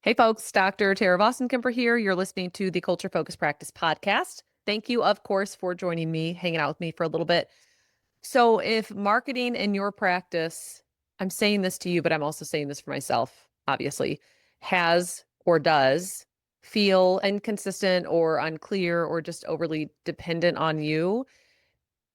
Hey folks, Dr. Tara Vossenkemper here. You're listening to the Culture Focus Practice podcast. Thank you, of course, for joining me, hanging out with me for a little bit. So, if marketing in your practice, I'm saying this to you, but I'm also saying this for myself, obviously, has or does feel inconsistent or unclear or just overly dependent on you,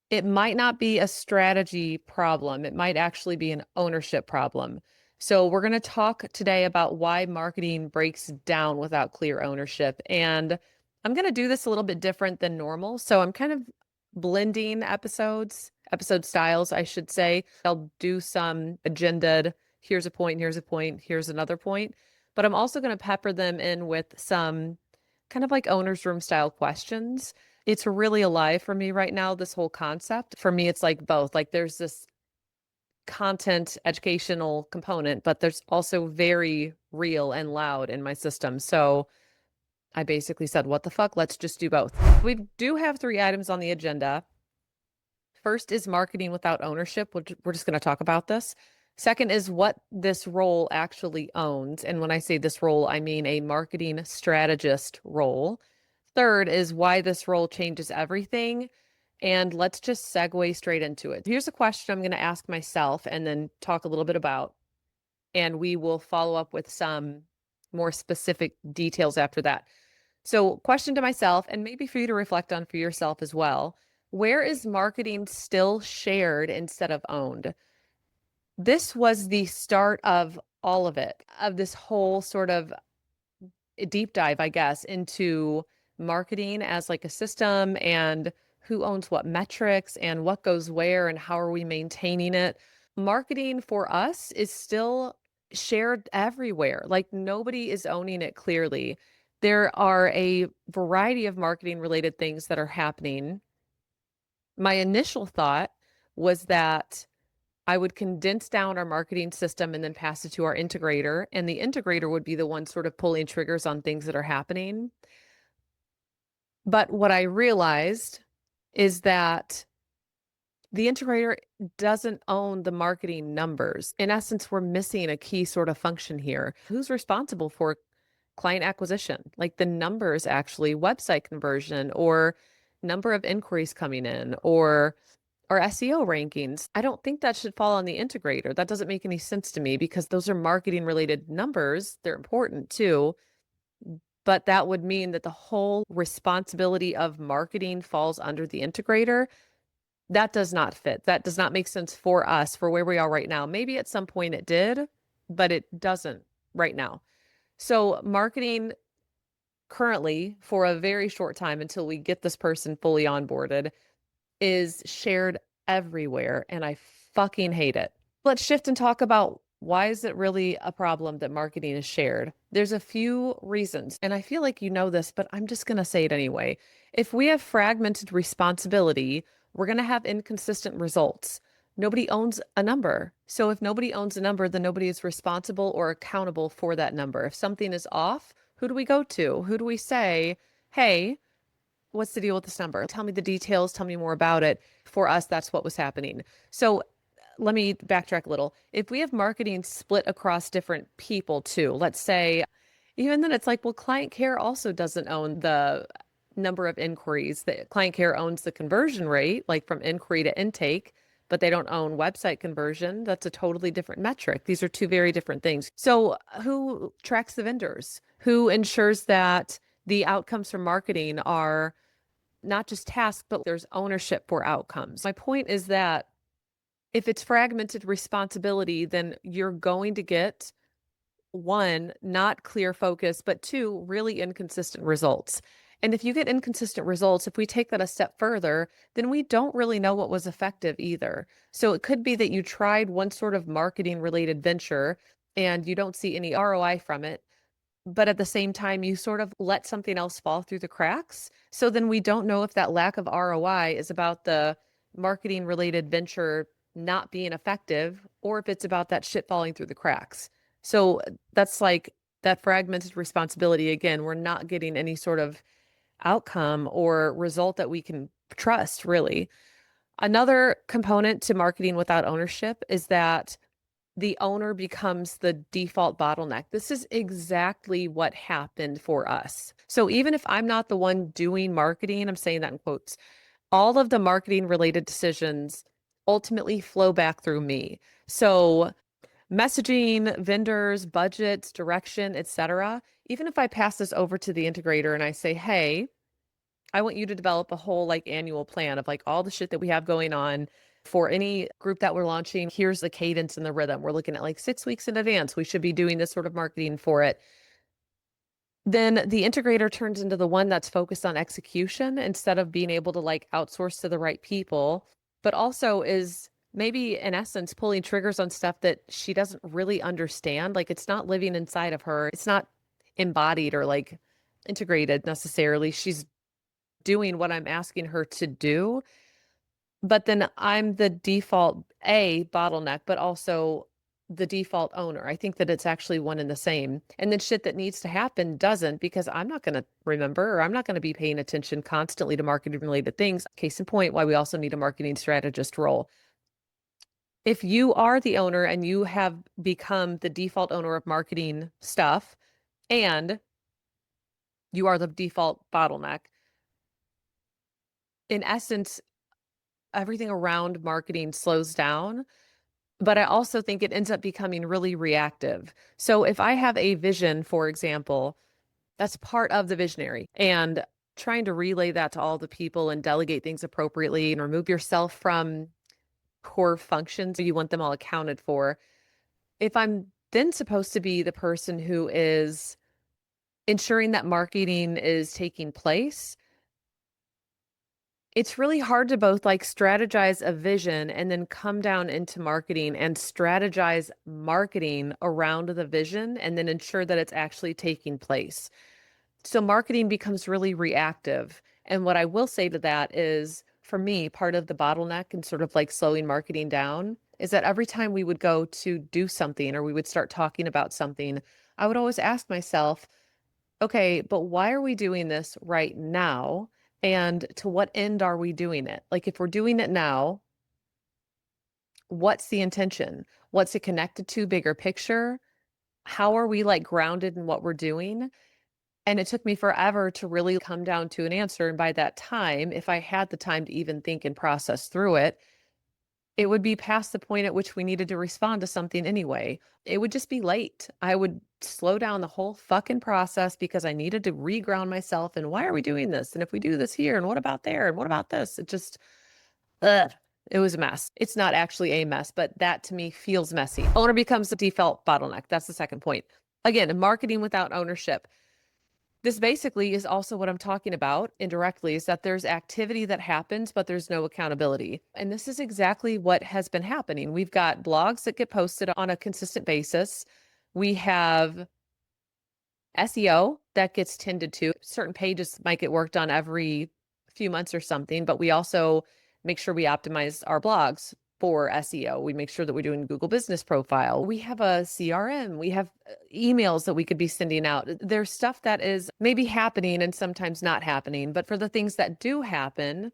it might not be a strategy problem. It might actually be an ownership problem. So, we're going to talk today about why marketing breaks down without clear ownership. And I'm going to do this a little bit different than normal. So, I'm kind of blending episode styles, I should say. I'll do some agendaed, here's a point, here's a point, here's another point. But I'm also going to pepper them in with some kind of like owner's room style questions. It's really alive for me right now, this whole concept. For me, it's like both. Like there's this content educational component, but there's also very real and loud in my system. So I basically said, what the fuck? Let's just do both. We do have 3 items on the agenda. First is marketing without ownership, which we're just going to talk about this. Second is what this role actually owns. And when I say this role, I mean a marketing strategist role. Third is why this role changes everything. And let's just segue straight into it. Here's a question I'm going to ask myself and then talk a little bit about. And we will follow up with some more specific details after that. So, question to myself, and maybe for you to reflect on for yourself as well. Where is marketing still shared instead of owned? This was the start of all of it, of this whole sort of deep dive, I guess, into marketing as like a system and who owns what metrics and what goes where and how are we maintaining it. Marketing for us is still shared everywhere. Like nobody is owning it clearly. There are a variety of marketing related things that are happening. My initial thought was that I would condense down our marketing system and then pass it to our integrator. And the integrator would be the one sort of pulling triggers on things that are happening. But what I realized is that the integrator doesn't own the marketing numbers. In essence, we're missing a key sort of function here. Who's responsible for client acquisition? Like the numbers, actually, website conversion or number of inquiries coming in or SEO rankings. I don't think that should fall on the integrator. That doesn't make any sense to me because those are marketing related numbers. They're important too. But that would mean that the whole responsibility of marketing falls under the integrator. That does not fit. That does not make sense for us, for where we are right now. Maybe at some point it did, but it doesn't right now. So, marketing currently, for a very short time until we get this person fully onboarded, is shared everywhere, and I fucking hate it. Let's shift and talk about why is it really a problem that marketing is shared? There's a few reasons, and I feel like you know this, but I'm just going to say it anyway. If we have fragmented responsibility, we're going to have inconsistent results. Nobody owns a number. So if nobody owns a number, then nobody is responsible or accountable for that number. If something is off, who do we go to? Who do we say, hey, what's the deal with this number? Tell me the details. Tell me more about it. For us, that's what was happening. So let me backtrack a little. If we have marketing split across different people too, let's say, even then it's like, well, client care also doesn't own the number of inquiries. The client care owns the conversion rate, like from inquiry to intake, but they don't own website conversion. That's a totally different metric. These are two very different things. So who tracks the vendors? Who ensures that the outcomes from marketing are not just tasks, but there's ownership for outcomes? My point is that if it's fragmented responsibility, then you're going to get one, not clear focus, but two, really inconsistent results. And if you get inconsistent results, if we take that a step further, then we don't really know what was effective either. So it could be that you tried one sort of marketing related venture and you don't see any ROI from it, but at the same time, you sort of let something else fall through the cracks. So then we don't know if that lack of ROI is about the marketing related venture not being effective or if it's about that shit falling through the cracks. So that's like that fragmented responsibility. Again, we're not getting any sort of outcome or result that we can trust, really. Another component to marketing without ownership is that the owner becomes the default bottleneck. This is exactly what happened for us. So even if I'm not the one doing marketing, I'm saying that in quotes, all of the marketing related decisions ultimately flow back through me. So messaging, vendors, budgets, direction, etc. Even if I pass this over to the integrator and I say, "Hey, I want you to develop a whole like annual plan of like all the shit that we have going on for any group that we're launching. Here's the cadence and the rhythm. We're looking at like 6 weeks in advance. We should be doing this sort of marketing for it." Then the integrator turns into the one that's focused on execution instead of being able to like outsource to the right people, but also is maybe in essence pulling triggers on stuff that she doesn't really understand. Like it's not living inside of her. It's not embodied or like integrated necessarily. She's doing what I'm asking her to do. But then I'm the default bottleneck, but also the default owner. I think that it's actually one and the same. And then shit that needs to happen doesn't because I'm not going to remember or I'm not going to be paying attention constantly to marketing related things. Case in point, why we also need a marketing strategist role. If you are the owner and you have become the default owner of marketing stuff and you are the default bottleneck, in essence, everything around marketing slows down. But I also think it ends up becoming really reactive. So if I have a vision, for example, that's part of the visionary and trying to relay that to all the people and delegate things appropriately and remove yourself from core functions you want them all accounted for. If I'm then supposed to be the person who is ensuring that marketing is taking place, it's really hard to both like strategize a vision and then come down into marketing and strategize marketing around the vision and then ensure that it's actually taking place. So marketing becomes really reactive. And what I will say to that is, for me, part of the bottleneck and sort of like slowing marketing down is that every time we would go to do something or we would start talking about something, I would always ask myself, okay, but why are we doing this right now? And to what end are we doing it? Like, if we're doing it now, what's the intention? What's it connected to? Bigger picture? How are we like grounded in what we're doing? And it took me forever to really come down to an answer. And by that time, if I had the time to even think and process through it, it would be past the point at which we needed to respond to something anyway. It would just be late. I would slow down the whole fucking process because I needed to reground myself. And why are we doing this? And if we do this here, and what about there? And what about this? It just, ugh, it was a mess. It's not actually a mess, but that to me feels messy. Owner becomes the default bottleneck. That's the second point. Again, marketing without ownership. This basically is also what I'm talking about indirectly, is that there's activity that happens, but there's no accountability. And this is exactly what has been happening. We've got blogs that get posted on a consistent basis. We have SEO that gets tended to. Certain pages might get worked on every few months or something, but we also make sure we optimize our blogs for SEO. We make sure that we're doing Google Business Profile. We have a CRM. We have emails that we could be sending out. There's stuff that is maybe happening and sometimes not happening, but for the things that do happen,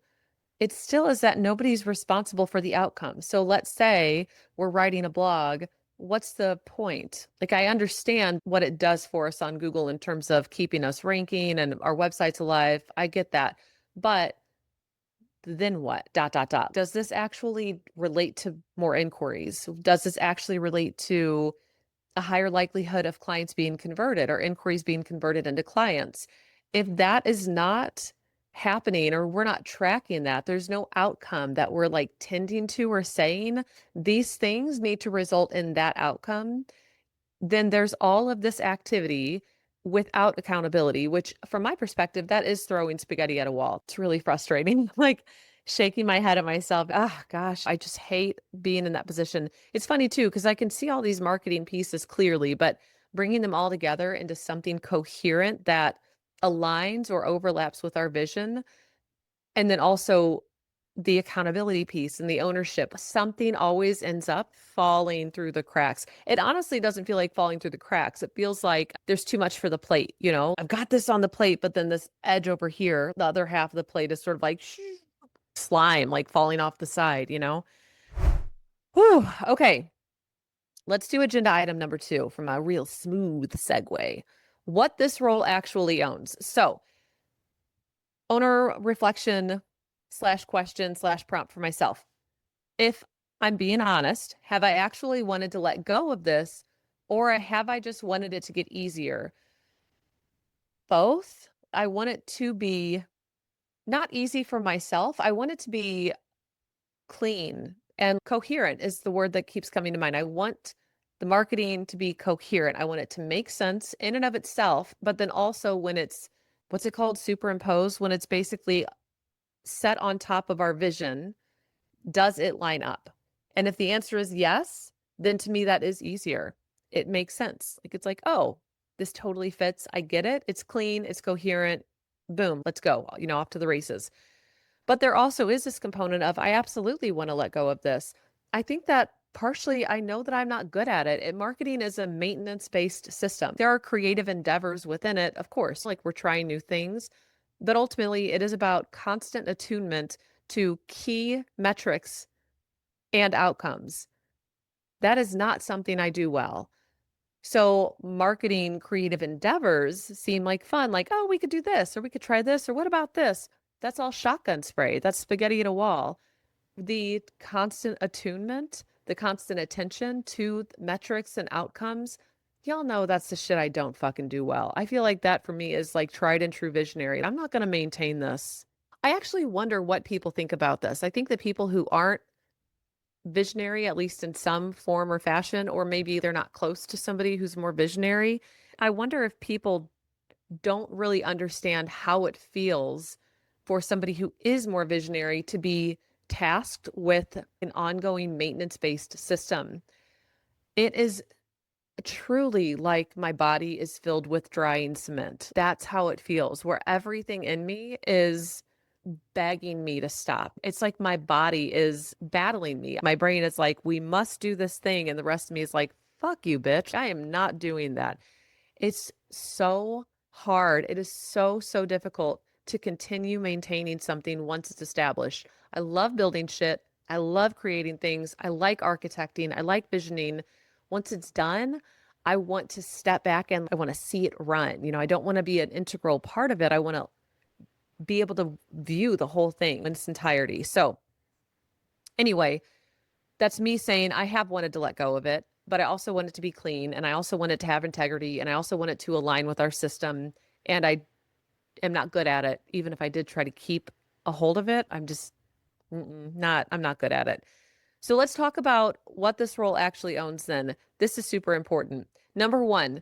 it still is that nobody's responsible for the outcome. So let's say we're writing a blog. What's the point? Like, I understand what it does for us on Google in terms of keeping us ranking and our website's alive. I get that. But then what? Dot, dot, dot. Does this actually relate to more inquiries? Does this actually relate to a higher likelihood of clients being converted or inquiries being converted into clients? If that is not happening or we're not tracking that, there's no outcome that we're like tending to or saying these things need to result in that outcome, then there's all of this activity without accountability, which from my perspective, that is throwing spaghetti at a wall. It's really frustrating. Like shaking my head at myself. Ah, gosh, I just hate being in that position. It's funny too, because I can see all these marketing pieces clearly, but bringing them all together into something coherent that aligns or overlaps with our vision, and then also the accountability piece and the ownership, something always ends up falling through the cracks. It honestly doesn't feel like falling through the cracks. It feels like there's too much for the plate. You know, I've got this on the plate, but then this edge over here, the other half of the plate is sort of like slime, like falling off the side, you know? Whew, okay. Let's do agenda item number 2 from a real smooth segue. What this role actually owns. So, owner reflection slash question slash prompt for myself. If I'm being honest, have I actually wanted to let go of this, or have I just wanted it to get easier? Both. I want it to be not easy for myself. I want it to be clean and coherent is the word that keeps coming to mind. I want the marketing to be coherent. I want it to make sense in and of itself, but then also when it's, what's it called? Superimposed, when it's basically set on top of our vision, does it line up? And if the answer is yes, then to me that is easier. It makes sense. Like it's like, oh, this totally fits. I get it. It's clean, it's coherent. Boom, let's go, off to the races. But there also is this component of, I absolutely want to let go of this. I think that partially I know that I'm not good at it. And marketing is a maintenance-based system. There are creative endeavors within it, of course, like we're trying new things, but ultimately it is about constant attunement to key metrics and outcomes. That is not something I do well. So marketing creative endeavors seem like fun, like, oh, we could do this, or we could try this, or what about this? That's all shotgun spray. That's spaghetti at a wall. The constant attunement, the constant attention to metrics and outcomes, y'all know that's the shit I don't fucking do well. I feel like that for me is like tried and true visionary. I'm not going to maintain this. I actually wonder what people think about this. I think that people who aren't visionary, at least in some form or fashion, or maybe they're not close to somebody who's more visionary. I wonder if people don't really understand how it feels for somebody who is more visionary to be tasked with an ongoing maintenance-based system. It is truly like my body is filled with drying cement. That's how it feels, where everything in me is begging me to stop. It's like my body is battling me. My brain is like, we must do this thing. And the rest of me is like, fuck you, bitch. I am not doing that. It's so hard. It is so, so difficult to continue maintaining something once it's established. I love building shit. I love creating things. I like architecting. I like visioning. Once it's done, I want to step back and I want to see it run. I don't want to be an integral part of it. I want to be able to view the whole thing in its entirety. So anyway, that's me saying I have wanted to let go of it, but I also want it to be clean and I also want it to have integrity and I also want it to align with our system. And I am not good at it. Even if I did try to keep a hold of it, I'm just I'm not good at it. So let's talk about what this role actually owns then. This is super important. Number one,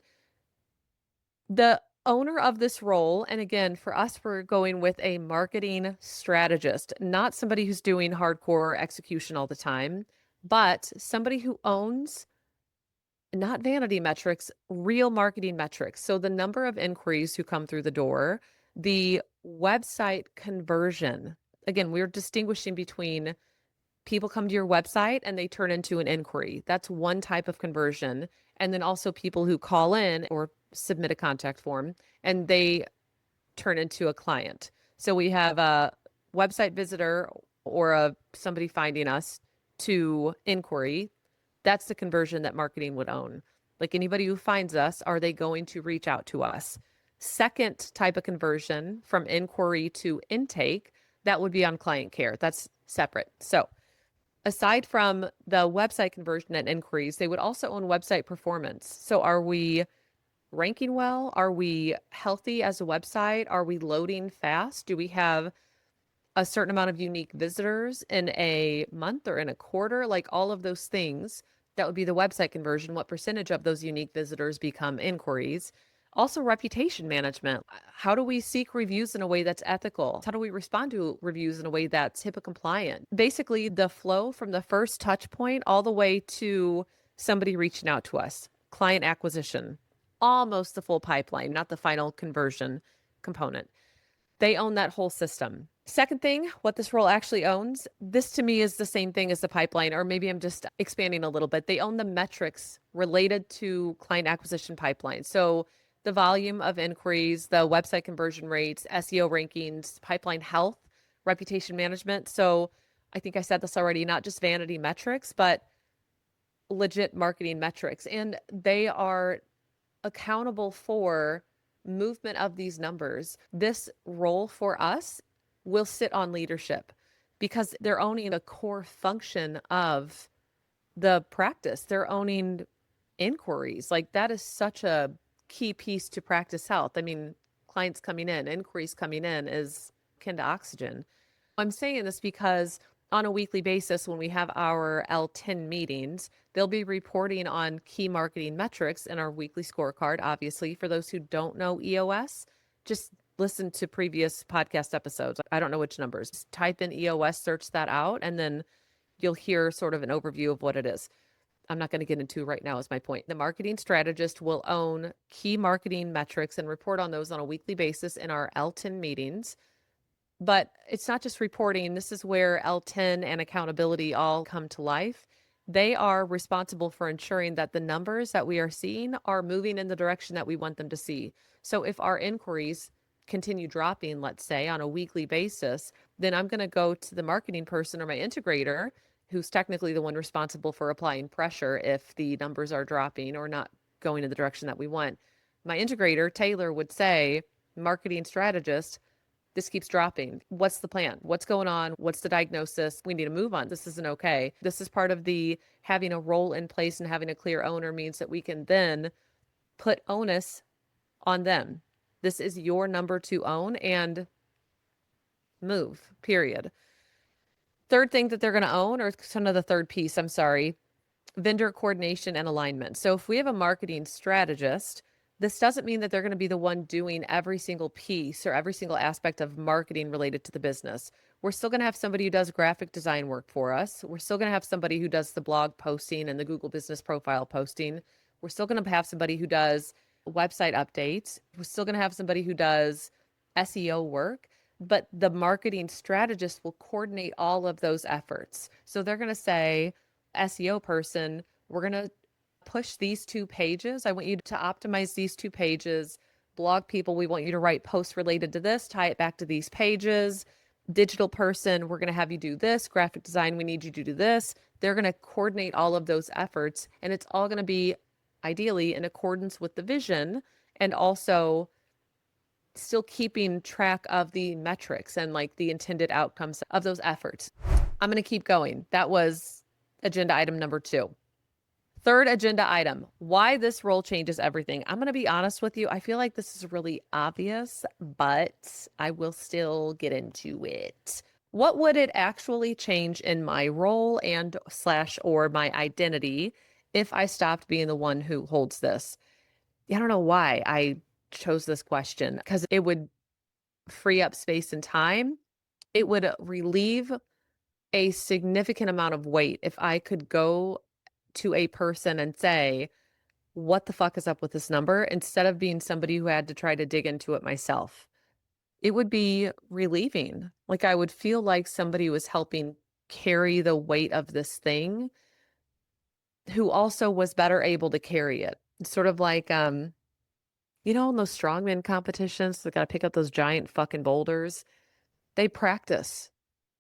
the owner of this role, and again, for us, we're going with a marketing strategist, not somebody who's doing hardcore execution all the time, but somebody who owns not vanity metrics, real marketing metrics. So the number of inquiries who come through the door, the website conversion. Again, we're distinguishing between people come to your website and they turn into an inquiry. That's one type of conversion. And then also people who call in or submit a contact form and they turn into a client. So we have a website visitor or somebody finding us to inquiry. That's the conversion that marketing would own. Like anybody who finds us, are they going to reach out to us? Second type of conversion from inquiry to intake, that would be on client care. That's separate. So aside from the website conversion and inquiries, they would also own website performance. So are we ranking well? Are we healthy as a website? Are we loading fast? Do we have a certain amount of unique visitors in a month or in a quarter? Like all of those things, that would be the website conversion. What percentage of those unique visitors become inquiries? Also, reputation management. How do we seek reviews in a way that's ethical? How do we respond to reviews in a way that's HIPAA compliant? Basically, the flow from the first touch point all the way to somebody reaching out to us, client acquisition, almost the full pipeline, not the final conversion component. They own that whole system. Second thing, what this role actually owns, this to me is the same thing as the pipeline, or maybe I'm just expanding a little bit. They own the metrics related to client acquisition pipeline. So the volume of inquiries, the website conversion rates, SEO rankings, pipeline health, reputation management. So I think I said this already, not just vanity metrics, but legit marketing metrics, and they are accountable for movement of these numbers. This role for us will sit on leadership because they're owning a core function of the practice. They're owning inquiries. Like that is such a key piece to practice health. I mean, clients coming in, inquiries coming in is akin to oxygen. I'm saying this because on a weekly basis, when we have our L10 meetings, they'll be reporting on key marketing metrics in our weekly scorecard. Obviously, for those who don't know EOS, just listen to previous podcast episodes. I don't know which numbers. Just type in EOS, search that out, and then you'll hear sort of an overview of what it is. I'm not going to get into right now is my point. The marketing strategist will own key marketing metrics and report on those on a weekly basis in our L10 meetings. But it's not just reporting. This is where L10 and accountability all come to life. They are responsible for ensuring that the numbers that we are seeing are moving in the direction that we want them to see. So if our inquiries continue dropping, let's say on a weekly basis, then I'm going to go to the marketing person or my integrator, who's technically the one responsible for applying pressure if the numbers are dropping or not going in the direction that we want. My integrator, Taylor, would say, marketing strategist, this keeps dropping. What's the plan? What's going on? What's the diagnosis? We need to move on. This isn't okay. This is part of the having a role in place, and having a clear owner means that we can then put onus on them. This is your number to own and move, period. Third thing that they're going to own, or kind of the third piece, I'm sorry, vendor coordination and alignment. So if we have a marketing strategist, this doesn't mean that they're going to be the one doing every single piece or every single aspect of marketing related to the business. We're still going to have somebody who does graphic design work for us. We're still going to have somebody who does the blog posting and the Google Business Profile posting. We're still going to have somebody who does website updates. We're still going to have somebody who does SEO work, but the marketing strategist will coordinate all of those efforts. So they're going to say, SEO person, we're going to push these 2 pages. I want you to optimize these 2 pages. Blog people, we want you to write posts related to this, tie it back to these pages. Digital person, we're going to have you do this. Graphic design, we need you to do this. They're going to coordinate all of those efforts, and it's all going to be ideally in accordance with the vision, and also still keeping track of the metrics and like the intended outcomes of those efforts. I'm going to keep going. That was agenda item number 2. Third agenda item, why this role changes everything. I'm going to be honest with you. I feel like this is really obvious, but I will still get into it. What would it actually change in my role and / or my identity if I stopped being the one who holds this? I don't know why I chose this question, because it would free up space and time. It would relieve a significant amount of weight if I could go to a person and say, what the fuck is up with this number? Instead of being somebody who had to try to dig into it myself. It would be relieving. Like I would feel like somebody was helping carry the weight of this thing, who also was better able to carry it. It's sort of like, in those strongman competitions, they got to pick up those giant fucking boulders. They practice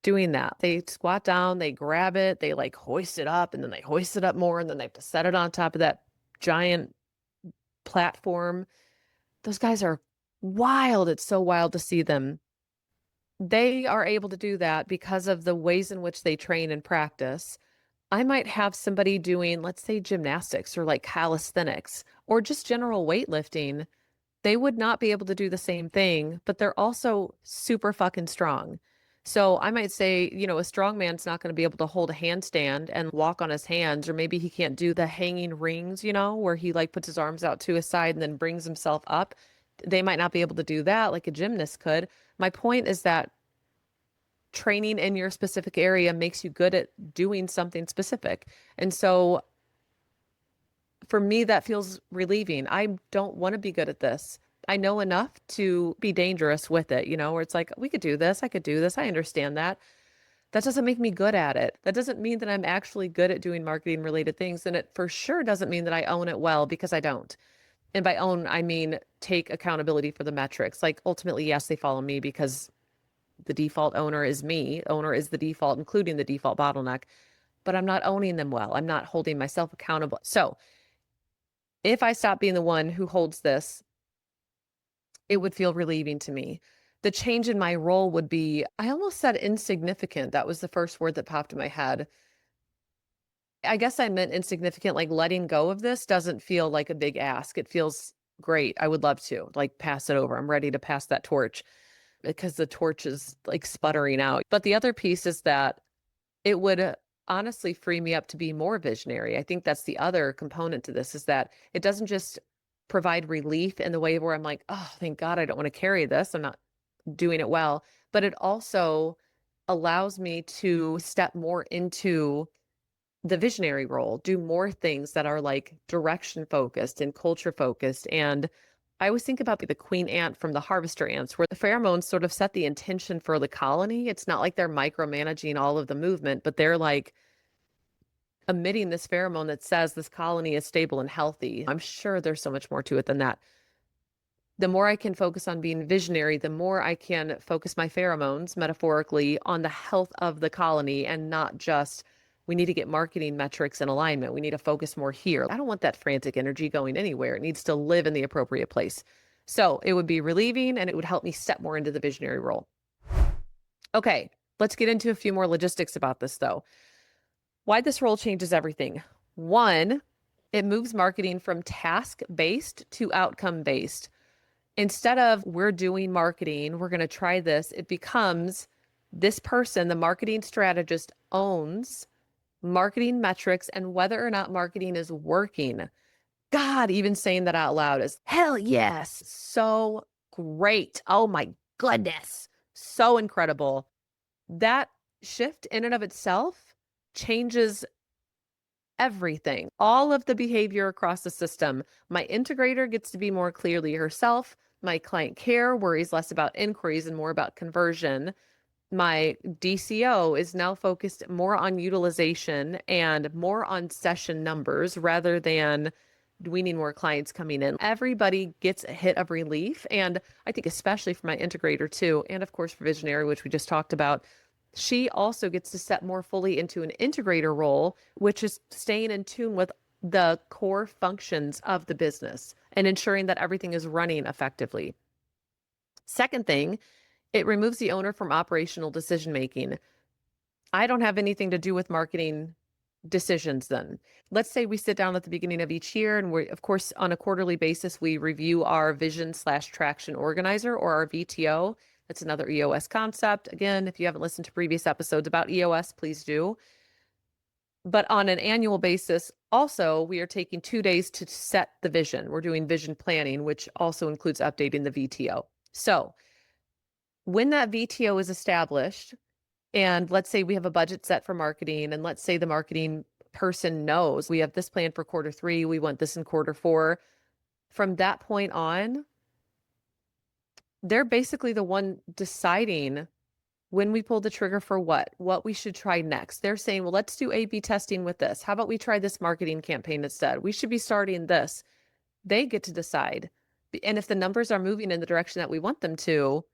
doing that. They squat down, they grab it, they like hoist it up, and then they hoist it up more, and then they have to set it on top of that giant platform. Those guys are wild. It's so wild to see them. They are able to do that because of the ways in which they train and practice. I might have somebody doing, let's say, gymnastics or like calisthenics or just general weightlifting. They would not be able to do the same thing, but they're also super fucking strong. So I might say, a strong man's not going to be able to hold a handstand and walk on his hands, or maybe he can't do the hanging rings, where he like puts his arms out to his side and then brings himself up. They might not be able to do that like a gymnast could. My point is that training in your specific area makes you good at doing something specific. And so for me, that feels relieving. I don't want to be good at this. I know enough to be dangerous with it, where it's like, we could do this. I could do this. I understand that. That doesn't make me good at it. That doesn't mean that I'm actually good at doing marketing related things. And it for sure doesn't mean that I own it well, because I don't. And by own, I mean take accountability for the metrics. Like ultimately, yes, they follow me because the default owner is me. Owner is the default, including the default bottleneck. but I'm not owning them well. I'm not holding myself accountable. So if I stop being the one who holds this, it would feel relieving to me. The change in my role would be, I almost said insignificant. That was the first word that popped in my head. I guess I meant insignificant, like letting go of this doesn't feel like a big ask. It feels great. I would love to like pass it over. I'm ready to pass that torch because the torch is like sputtering out. But the other piece is that it would honestly free me up to be more visionary. I think that's the other component to this, is that it doesn't just provide relief in the way where I'm like, oh, thank God I don't want to carry this. I'm not doing it well. But it also allows me to step more into the visionary role, do more things that are like direction focused and culture focused. And I always think about the queen ant from the harvester ants, where the pheromones sort of set the intention for the colony. It's not like they're micromanaging all of the movement, but they're like emitting this pheromone that says this colony is stable and healthy. I'm sure there's so much more to it than that. The more I can focus on being visionary, the more I can focus my pheromones, metaphorically, on the health of the colony and not just, we need to get marketing metrics in alignment. We need to focus more here. I don't want that frantic energy going anywhere. It needs to live in the appropriate place. So it would be relieving and it would help me step more into the visionary role. Okay, let's get into a few more logistics about this though. Why this role changes everything. One, it moves marketing from task-based to outcome-based. Instead of we're doing marketing, we're going to try this, it becomes this person, the marketing strategist, owns marketing metrics and whether or not marketing is working. God, even saying that out loud is hell yes. So great. Oh my goodness. So incredible. That shift in and of itself changes everything, all of the behavior across the system. My integrator gets to be more clearly herself. My client care worries less about inquiries and more about conversion. My DCO is now focused more on utilization and more on session numbers rather than we need more clients coming in. Everybody gets a hit of relief. And I think especially for my integrator too, and of course for visionary, which we just talked about, she also gets to step more fully into an integrator role, which is staying in tune with the core functions of the business and ensuring that everything is running effectively. Second thing, it removes the owner from operational decision making. I don't have anything to do with marketing decisions then. Let's say we sit down at the beginning of each year and we, of course, on a quarterly basis, we review our vision/traction organizer, or our VTO. That's another EOS concept. Again, if you haven't listened to previous episodes about EOS, please do. But on an annual basis, also, we are taking 2 days to set the vision. We're doing vision planning, which also includes updating the VTO. So when that VTO is established, and let's say we have a budget set for marketing, and let's say the marketing person knows we have this plan for quarter 3, we want this in quarter 4. From that point on, they're basically the one deciding when we pull the trigger for what we should try next. They're saying, well, let's do A/B testing with this. How about we try this marketing campaign instead? We should be starting this. They get to decide. And if the numbers are moving in the direction that we want them to,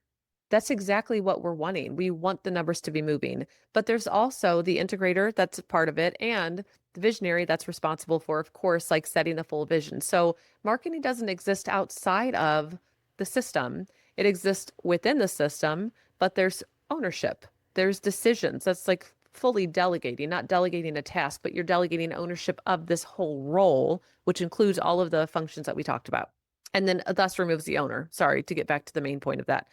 that's exactly what we're wanting. We want the numbers to be moving. But there's also the integrator that's a part of it, and the visionary that's responsible for, of course, like setting the full vision. So marketing doesn't exist outside of the system. It exists within the system, but there's ownership. There's decisions. That's like fully delegating, not delegating a task, but you're delegating ownership of this whole role, which includes all of the functions that we talked about. And then thus removes the owner. Sorry, to get back to the main point of that.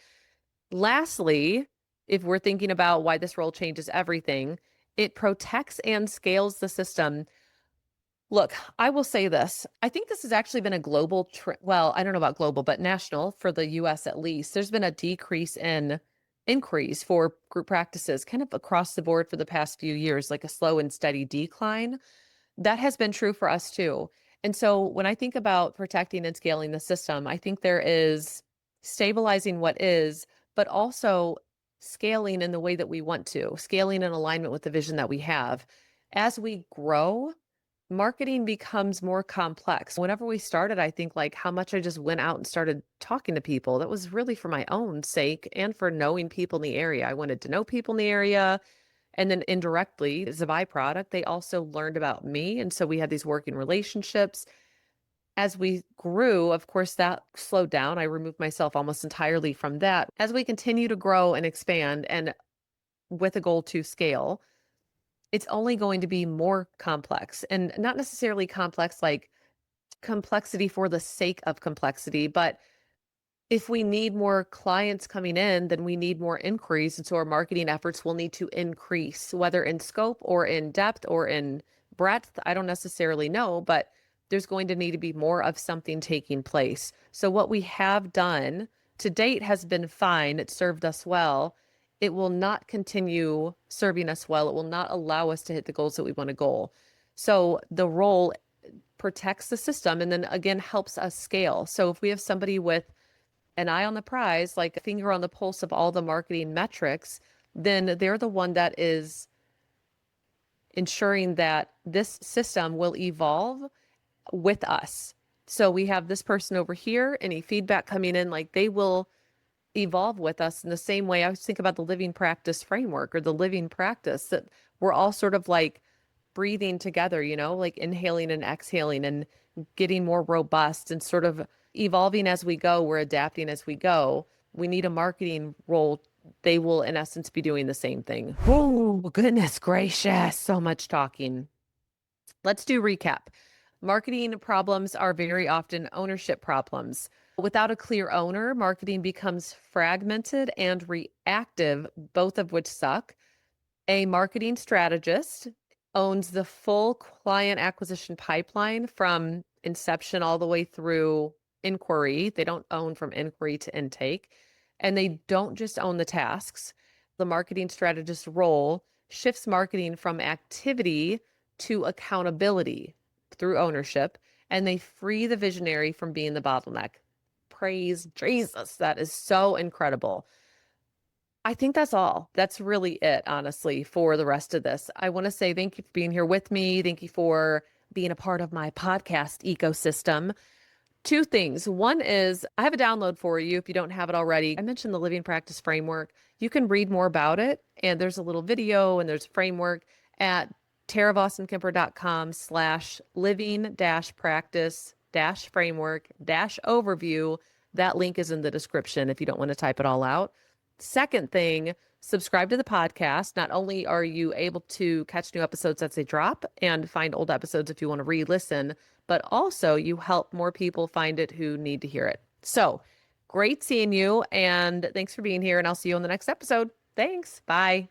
Lastly, if we're thinking about why this role changes everything, it protects and scales the system. Look, I will say this. I think this has actually been a global well, I don't know about global, but national for the US at least. There's been a decrease in inquiries for group practices kind of across the board for the past few years, like a slow and steady decline. That has been true for us too. And so when I think about protecting and scaling the system, I think there is stabilizing what is, but also scaling in the way that we want to, scaling in alignment with the vision that we have. As we grow, marketing becomes more complex. Whenever we started, I think like how much I just went out and started talking to people. That was really for my own sake and for knowing people in the area. I wanted to know people in the area And then indirectly, as a byproduct, they also learned about me. And so we had these working relationships. As we grew, of course, that slowed down. I removed myself almost entirely from that. As we continue to grow and expand and with a goal to scale, it's only going to be more complex, and not necessarily complex like complexity for the sake of complexity, but if we need more clients coming in, then we need more inquiries. And so our marketing efforts will need to increase, whether in scope or in depth or in breadth. I don't necessarily know, but there's going to need to be more of something taking place. So what we have done to date has been fine. It served us well. It will not continue serving us well. It will not allow us to hit the goals that we want to goal. So the role protects the system and then again helps us scale. So if we have somebody with an eye on the prize, like a finger on the pulse of all the marketing metrics, then they're the one that is ensuring that this system will evolve with us. So we have this person over here, any feedback coming in, like they will evolve with us in the same way. I always think about the living practice framework or the living practice that we're all sort of like breathing together, like inhaling and exhaling and getting more robust and sort of evolving as we go. We're adapting as we go. We need a marketing role. They will, in essence, be doing the same thing. Oh, goodness gracious. So much talking. Let's do recap. Marketing problems are very often ownership problems. Without a clear owner, marketing becomes fragmented and reactive, both of which suck. A marketing strategist owns the full client acquisition pipeline from inception all the way through inquiry. They don't own from inquiry to intake, and they don't just own the tasks. The marketing strategist role shifts marketing from activity to accountability through ownership, and they free the visionary from being the bottleneck. Praise Jesus. That is so incredible. I think that's all. That's really it, honestly, for the rest of this. I want to say thank you for being here with me. Thank you for being a part of my podcast ecosystem. Two things. One is I have a download for you if you don't have it already. I mentioned the living practice framework. You can read more about it, and there's a little video and there's a framework at taravossenkemper.com/living-practice-framework-overview. That link is in the description if you don't want to type it all out. Second thing, subscribe to the podcast. Not only are you able to catch new episodes as they drop and find old episodes if you want to re-listen, but also you help more people find it who need to hear it. So great seeing you, and thanks for being here, and I'll see you on the next episode. Thanks. Bye.